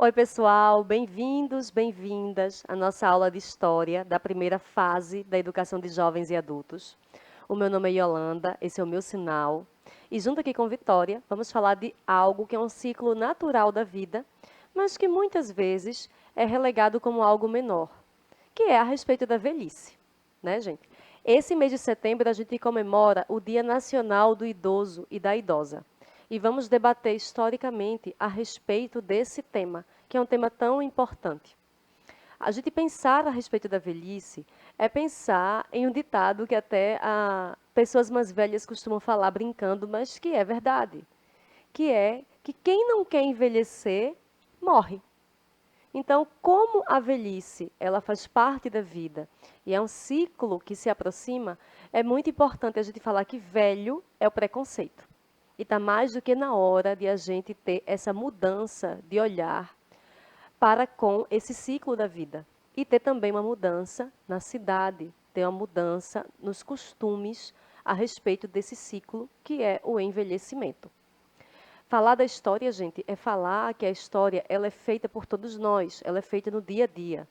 Oi, pessoal, bem-vindos, bem-vindas à nossa aula de História da primeira fase da Educação de Jovens e Adultos. O meu nome é Yolanda, esse é o meu sinal. E junto aqui com Vitória, vamos falar de algo que é um ciclo natural da vida, mas que muitas vezes é relegado como algo menor, que é a respeito da velhice, né, gente? Esse mês de setembro a gente comemora o Dia Nacional do Idoso e da Idosa. E vamos debater historicamente a respeito desse tema, que é um tema tão importante. A gente pensar a respeito da velhice é pensar em um ditado que até pessoas mais velhas costumam falar brincando, mas que é verdade, que é que quem não quer envelhecer morre. Então, como a velhice, ela faz parte da vida e é um ciclo que se aproxima, é muito importante a gente falar que velho é o preconceito. E está mais do que na hora de a gente ter essa mudança de olhar para com esse ciclo da vida. E ter também uma mudança na cidade, ter uma mudança nos costumes a respeito desse ciclo que é o envelhecimento. Falar da história, gente, é falar que a história ela é feita por todos nós, ela é feita no dia a dia.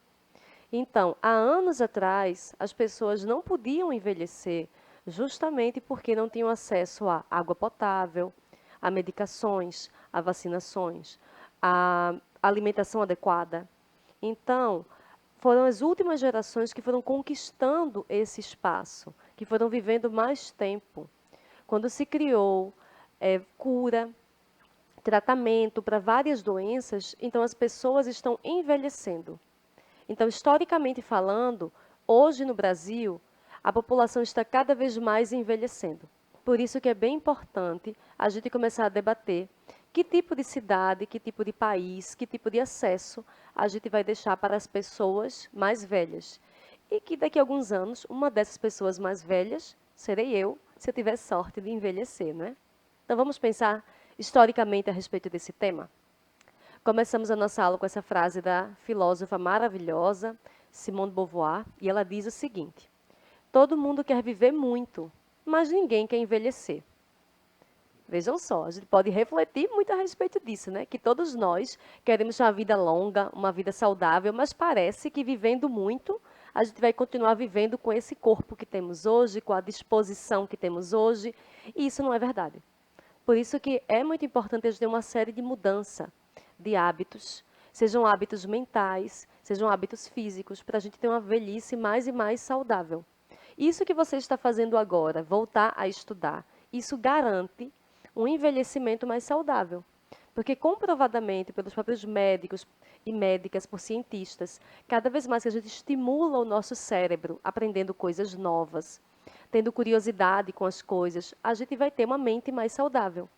Então, há anos atrás, as pessoas não podiam envelhecer justamente porque não tinham acesso a água potável, a medicações, a vacinações, a alimentação adequada. Então, foram as últimas gerações que foram conquistando esse espaço, que foram vivendo mais tempo. Quando se criou cura, tratamento para várias doenças, então as pessoas estão envelhecendo. Então, historicamente falando, hoje no Brasil, a população está cada vez mais envelhecendo. Por isso que é bem importante a gente começar a debater que tipo de cidade, que tipo de país, que tipo de acesso a gente vai deixar para as pessoas mais velhas. E que daqui a alguns anos, uma dessas pessoas mais velhas serei eu, se eu tiver sorte de envelhecer, não é? Então vamos pensar historicamente a respeito desse tema? Começamos a nossa aula com essa frase da filósofa maravilhosa Simone de Beauvoir, e ela diz o seguinte: todo mundo quer viver muito, mas ninguém quer envelhecer. Vejam só, a gente pode refletir muito a respeito disso, né? Que todos nós queremos uma vida longa, uma vida saudável, mas parece que vivendo muito, a gente vai continuar vivendo com esse corpo que temos hoje, com a disposição que temos hoje, e isso não é verdade. Por isso que é muito importante a gente ter uma série de mudança de hábitos, sejam hábitos mentais, sejam hábitos físicos, para a gente ter uma velhice mais e mais saudável. Isso que você está fazendo agora, voltar a estudar, isso garante um envelhecimento mais saudável. Porque comprovadamente pelos próprios médicos e médicas, por cientistas, cada vez mais que a gente estimula o nosso cérebro aprendendo coisas novas, tendo curiosidade com as coisas, a gente vai ter uma mente mais saudável.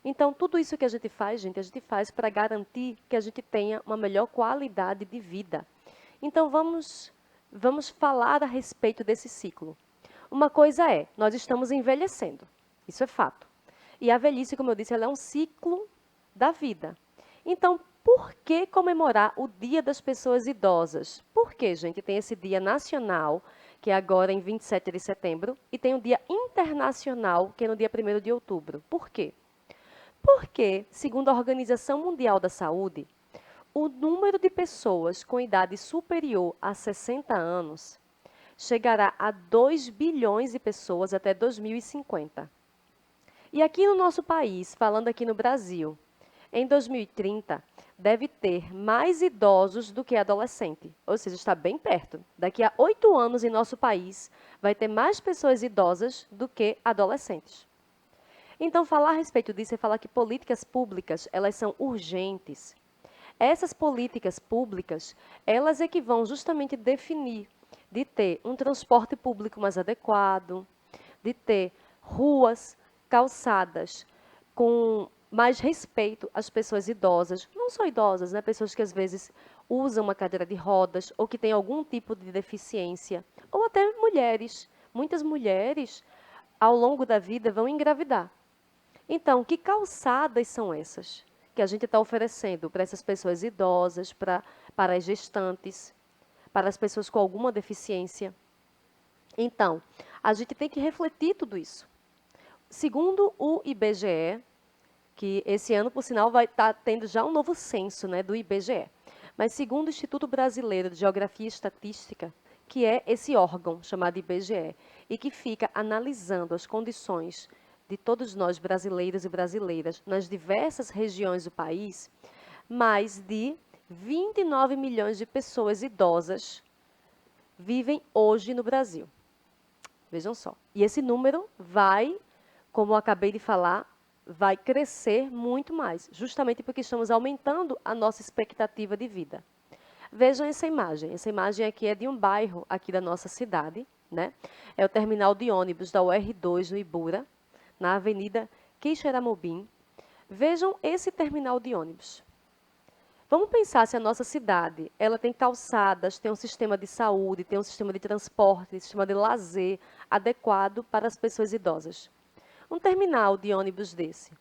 Então, tudo isso que a gente faz, gente, a gente faz para garantir que a gente tenha uma melhor qualidade de vida. Então, vamos falar a respeito desse ciclo. Uma coisa é, nós estamos envelhecendo. Isso é fato. E a velhice, como eu disse, ela é um ciclo da vida. Então, por que comemorar o Dia das Pessoas Idosas? Por que, gente, tem esse Dia Nacional, que é agora em 27 de setembro, e tem o Dia Internacional, que é no dia 1º de outubro? Por quê? Porque, segundo a Organização Mundial da Saúde, o número de pessoas com idade superior a 60 anos chegará a 2 bilhões de pessoas até 2050. E aqui no nosso país, falando aqui no Brasil, em 2030, deve ter mais idosos do que adolescente, ou seja, está bem perto. Daqui a 8 anos em nosso país, vai ter mais pessoas idosas do que adolescentes. Então, falar a respeito disso é falar que políticas públicas, elas são urgentes. Essas políticas públicas, elas é que vão justamente definir de ter um transporte público mais adequado, de ter ruas, calçadas com mais respeito às pessoas idosas, não só idosas, né? Pessoas que às vezes usam uma cadeira de rodas ou que têm algum tipo de deficiência, ou até mulheres. Muitas mulheres, ao longo da vida, vão engravidar. Então, que calçadas são essas que a gente está oferecendo para essas pessoas idosas, para as gestantes, para as pessoas com alguma deficiência? Então, a gente tem que refletir tudo isso. Segundo o IBGE, que esse ano, por sinal, vai estar tendo já um novo censo, né, do IBGE. Mas segundo o Instituto Brasileiro de Geografia e Estatística, que é esse órgão chamado IBGE, e que fica analisando as condições de todos nós brasileiros e brasileiras nas diversas regiões do país, mais de 29 milhões de pessoas idosas vivem hoje no Brasil. Vejam só. E esse número vai, como eu acabei de falar, vai crescer muito mais, justamente porque estamos aumentando a nossa expectativa de vida. Vejam essa imagem. Essa imagem aqui é de um bairro aqui da nossa cidade, né? É o terminal de ônibus da UR2 no Ibura, na Avenida Quixeramobim. Vejam esse terminal de ônibus. Vamos pensar se a nossa cidade, ela tem calçadas, tem um sistema de saúde, tem um sistema de transporte, um sistema de lazer adequado para as pessoas idosas. Um terminal de ônibus desse.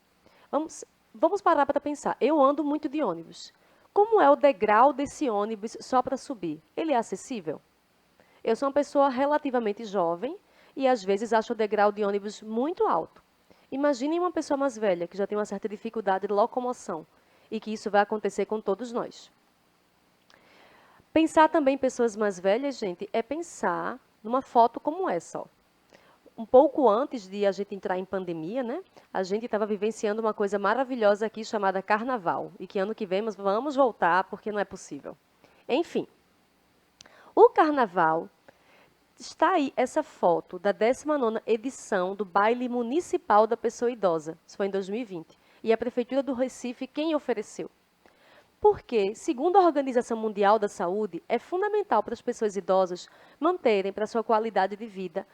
Vamos, vamos parar para pensar. Eu ando muito de ônibus. Como é o degrau desse ônibus só para subir? Ele é acessível? Eu sou uma pessoa relativamente jovem e às vezes acho o degrau de ônibus muito alto. Imaginem uma pessoa mais velha que já tem uma certa dificuldade de locomoção e que isso vai acontecer com todos nós. Pensar também em pessoas mais velhas, gente, é pensar numa foto como essa, ó. Um pouco antes de a gente entrar em pandemia, né? A gente estava vivenciando uma coisa maravilhosa aqui chamada Carnaval. E que ano que vem vamos voltar, porque não é possível. Enfim, o Carnaval está aí essa foto da 19ª edição do Baile Municipal da Pessoa Idosa. Isso foi em 2020. E a Prefeitura do Recife quem ofereceu? Porque, segundo a Organização Mundial da Saúde, é fundamental para as pessoas idosas manterem, para a sua qualidade de vida,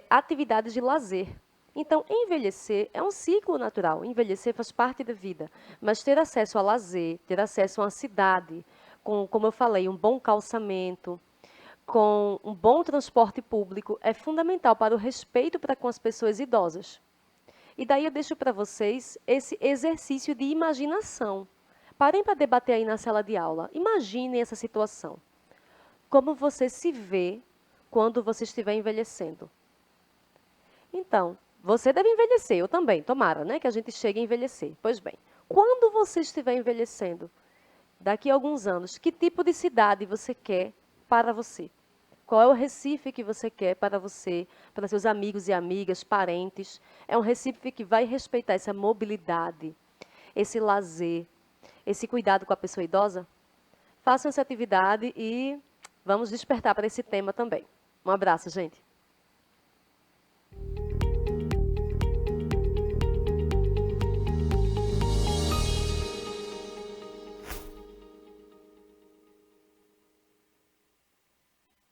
atividades de lazer. Então, envelhecer é um ciclo natural. Envelhecer faz parte da vida. Mas ter acesso a lazer, ter acesso a uma cidade, com, como eu falei, um bom calçamento, com um bom transporte público, é fundamental para o respeito para com as pessoas idosas. E daí eu deixo para vocês esse exercício de imaginação. Parem para debater aí na sala de aula. Imaginem essa situação. Como você se vê quando você estiver envelhecendo? Então, você deve envelhecer, eu também, tomara, né, que a gente chegue a envelhecer. Pois bem, quando você estiver envelhecendo, daqui a alguns anos, que tipo de cidade você quer para você? Qual é o Recife que você quer para você, para seus amigos e amigas, parentes? É um Recife que vai respeitar essa mobilidade, esse lazer, esse cuidado com a pessoa idosa? Façam essa atividade e vamos despertar para esse tema também. Um abraço, gente.